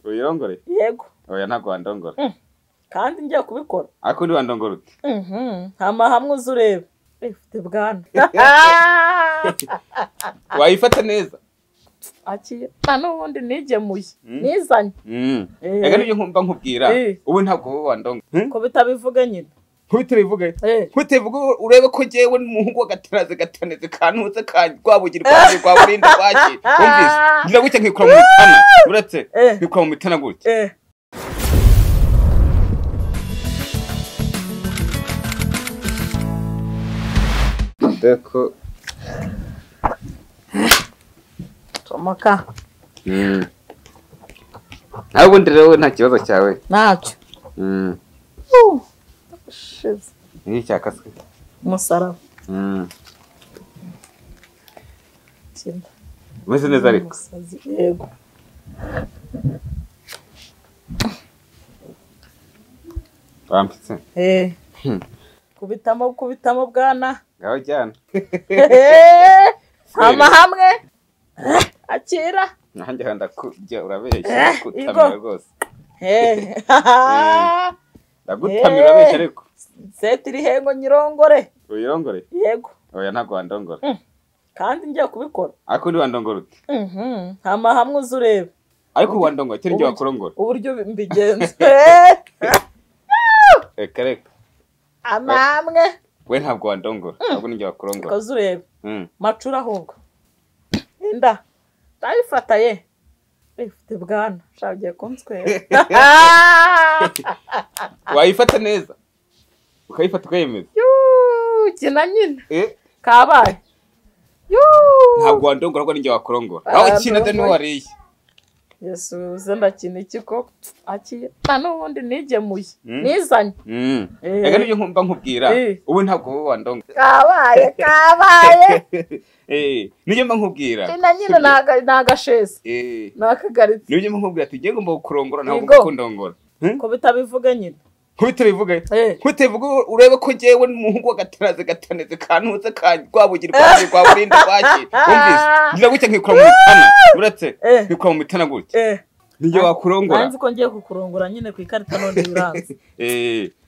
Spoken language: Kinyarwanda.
uyirongore yego oya ntabwo wandongora kandi ngiye kubikora ariko ndi wandongora ute hama hamwe uzi urebe ufite bwana wayifata neza akiye n'ubundi nigemuye nizanye ega nibyo nkumva nkubwira ubu ntabwo wowe wandongora ko bitabivuga nyine kubitabivuge kutivuga urebe ko jewe n'umuhungu w'agataraze gataneze kantuze kagwabugirwa kwa burinda kwaki umvise ngira gutya nkikora mu mitana uretse nkikora mu mitana gutya Deko Tomoka ntabwo ndi rero nta kibazo cyawe ntacyo shize ni cyakaswe umusaraba umeze neza ariko yego wampitse kubitamo bwana ngaho cyane hama hamwe akira nanjye handa kujya urabeshya kutamira rwose ndagutamira urabeshya ariko seti iri hengo nyirongore uyirongore yego oya ntabwo wandongora kandi ngiye kubikora ariko ndi wandongora ute hama hamwe uzi urebe ariko wandongora cyari ngiye wakurongora uburyo mbigenza reka reka hama hamwe we ntabwo wandongora ntabwo ngiye wakurongora koze urebe macura ahubwo inda ndayifata ye ufite bwana shaka ugiye kunswera wayifata neza ukayifata ukayemeza kina nyine kabaye ntabwo wandongora ahubwo ngiye wakurongora aho kina de n'uwariye yesu ndakina iki koko akiye n'ubundi nigemuye nizanye ega nibyo nkumva nkubwira ubu ntabwo wowe wandongora kabaye nibyo mba nkubwira kina nyine nagasheze nakagaritse nibyo mba nkubwira tugiye ngomba kukurongora ntabwo gukundongora ko bitabivuga nyine kubitabivuge kutivuga urebe ko jewe n'umuhungu w'agataraze gataneze kantuze kagwabugirwa kwa burinda kwaki umvise ngira gutya nkikora mu mitana uretse nkikora mu mitana gutya nijye wakurongora nanzi ko ngiye kukurongora nyine ku ikarita none biranze